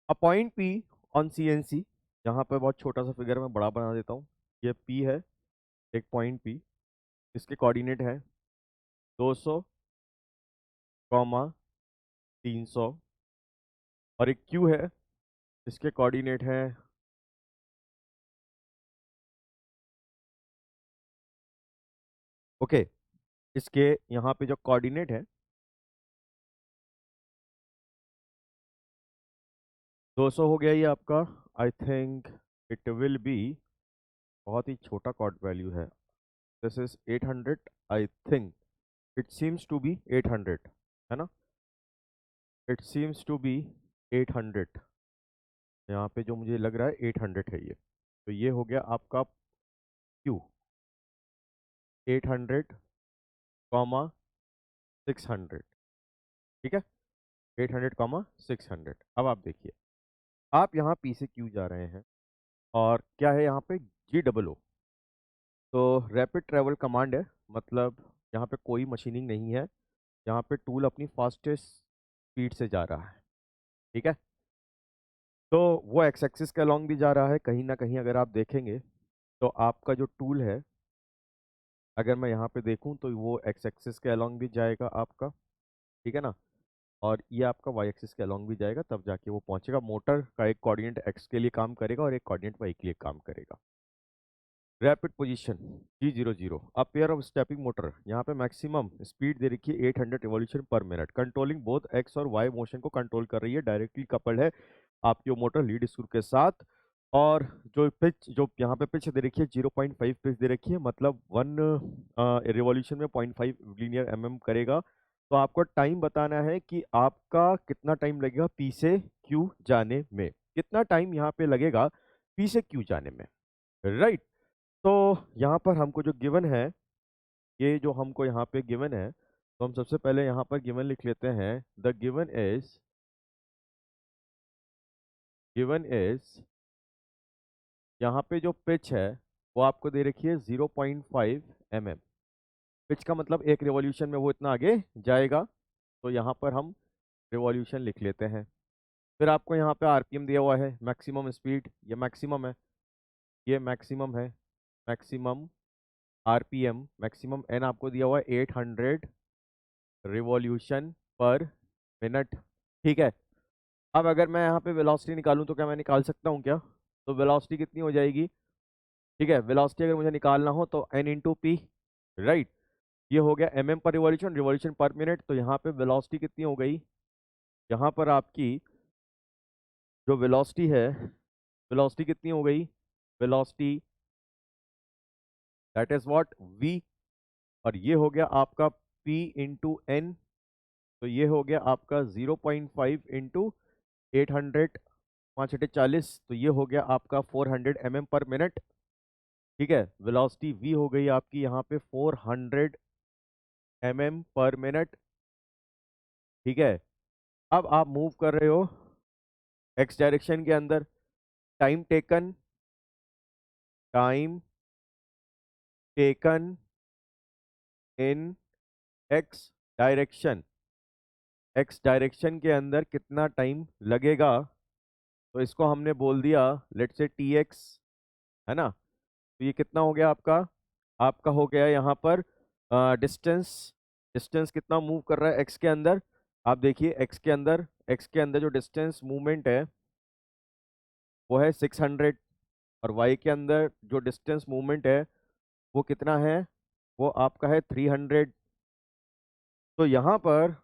A point P on CNC, यहाँ पे बहुत छोटा सा फिगर मैं बड़ा बना देता हूँ। ये पी है, एक पॉइंट पी, इसके कोऑर्डिनेट है 200, 300, और एक क्यू है, इसके कोऑर्डिनेट है ओके। इसके यहाँ पे जो कोऑर्डिनेट है 200 हो गया ये आपका। I think it will be, बहुत ही छोटा कॉर्ड वैल्यू है। This is 800, I think it seems to be 800, है ना। इट सीम्स टू बी 800, यहाँ पे जो मुझे लग रहा है 800 है ये। तो ये हो गया आपका क्यू, 800, 600, ठीक है। 800, 600। अब आप देखिए, आप यहाँ पी से क्यू जा रहे हैं, और क्या है यहाँ पे GOO। तो रैपिड ट्रैवल कमांड है, मतलब यहाँ पे कोई मशीनिंग नहीं है, यहाँ पे टूल अपनी फास्टेस्ट स्पीड से जा रहा है, ठीक है। तो वो एक्स एक्सिस के अलॉन्ग भी जा रहा है कहीं ना कहीं। अगर आप देखेंगे तो आपका जो टूल है, अगर मैं यहाँ पे देखूँ तो वो एक्स एक्सिस के अलॉन्ग भी जाएगा आपका, ठीक है ना। और ये आपका वाई एक्सिस के अलॉन्ग भी जाएगा, तब जाके वो पहुंचेगा। मोटर का एक कोऑर्डिनेट एक्स के लिए काम करेगा और एक कोऑर्डिनेट वाई के लिए काम करेगा। Rapid position G00, a pair of stepping motor, यहाँ पे मैक्सिमम स्पीड दे रखी है 800 रिवॉल्यूशन पर मिनट, कंट्रोलिंग बोथ एक्स और वाई मोशन को कंट्रोल कर रही है, डायरेक्टली कपल्ड है आपकी वो मोटर लीड स्क्रू के साथ। और जो पिच, जो यहाँ पे पिच दे रखी है 0.5 पिच दे रखी है, मतलब 1 रिवॉल्यूशन में 0.5 लीनियर करेगा। तो आपको टाइम बताना है कि आपका कितना टाइम लगेगा पी से क्यू जाने में, कितना टाइम यहाँ पे लगेगा पी से क्यू जाने में, राइट। तो यहाँ पर हमको जो गिवन है, ये जो हमको यहाँ पे गिवन है, तो हम सबसे पहले यहाँ पर गिवन लिख लेते हैं। द गिवन इज यहाँ पे जो पिच है वो आपको दे रखी है 0.5 पिच का मतलब एक रिवॉल्यूशन में वो इतना आगे जाएगा। तो यहाँ पर हम रिवॉल्यूशन लिख लेते हैं। फिर आपको यहाँ पे RPM दिया हुआ है, मैक्सिमम स्पीड, ये मैक्सिमम है, ये मैक्सिमम है, मैक्सिमम RPM, मैक्सिमम एन आपको दिया हुआ है 800 रिवॉल्यूशन पर मिनट, ठीक है। अब अगर मैं यहाँ पे वेलोसिटी निकालूं तो क्या मैं निकाल सकता हूँ क्या? तो वेलोसिटी कितनी हो जाएगी? ठीक है, वेलोसिटी अगर मुझे निकालना हो तो N इंटू पी, राइट। ये हो गया mm पर रिवॉल्यूशन, रिवॉल्यूशन पर मिनट। तो यहाँ पे वेलोसिटी कितनी हो गई? यहाँ पर आपकी जो वेलोसिटी है, वेलोसिटी कितनी हो गई? Velocity that is what v, और ये हो गया आपका p इंटू एन। तो ये हो गया आपका 0.5 इंटू 800, 5×8 = 40, तो ये हो गया आपका 400 mm पर मिनट, ठीक है। वेलोसिटी v हो गई आपकी यहाँ पे 400 पर मिनट, ठीक है। अब आप मूव कर रहे हो एक्स डायरेक्शन के अंदर। टाइम टेकन, टाइम टेकन इन एक्स डायरेक्शन, एक्स डायरेक्शन के अंदर कितना टाइम लगेगा? तो इसको हमने बोल दिया लेट से TX, है ना। तो ये कितना हो गया आपका? आपका हो गया यहाँ पर डिस्टेंस, डिस्टेंस कितना मूव कर रहा है एक्स के अंदर? आप देखिए एक्स के अंदर जो डिस्टेंस मूवमेंट है वो है 600, और वाई के अंदर जो डिस्टेंस मूवमेंट है वो कितना है? वो आपका है 300। तो यहाँ पर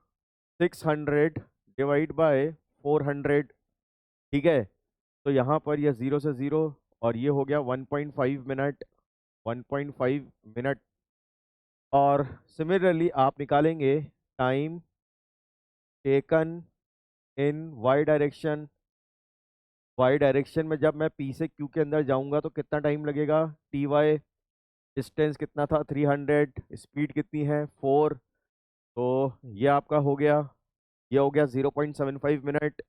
600 डिवाइड बाय 400, ठीक है। तो यहाँ पर ये 0 से 0, और ये हो गया 1.5 मिनट, 1.5 मिनट। और सिमिलरली आप निकालेंगे time taken in Y direction, Y direction में जब मैं पी से क्यू के अंदर जाऊंगा तो कितना टाइम लगेगा? TY, डिस्टेंस कितना था 300, स्पीड कितनी है 4, तो ये आपका हो गया, ये हो गया 0.75 मिनट।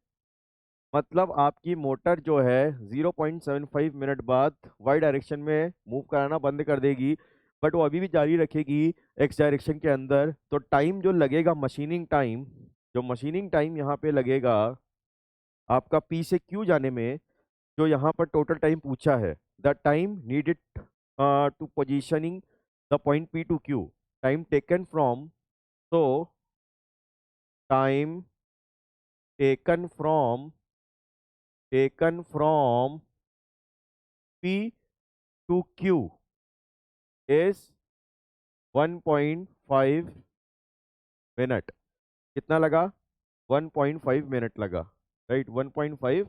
मतलब आपकी मोटर जो है 0.75 मिनट बाद वाई डायरेक्शन में मूव कराना बंद कर देगी, बट वो अभी भी जारी रखेगी एक्स डायरेक्शन के अंदर। तो टाइम जो लगेगा, मशीनिंग टाइम, जो मशीनिंग टाइम यहाँ पे लगेगा आपका P से Q जाने में जो यहाँ पर टोटल टाइम पूछा है, the time needed to positioning the point P to Q, time taken from, तो time taken from P to Q is 1.5 minute. कितना लगा? 1.5 मिनट लगा, राइट। 1.5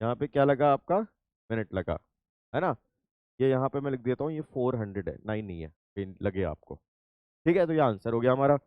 यहाँ पे क्या लगा आपका? मिनट लगा, है ना। ये यहाँ पे मैं लिख देता हूँ, ये 400 है, 9 नहीं है, ये लगे आपको। ठीक है, तो ये आंसर हो गया हमारा।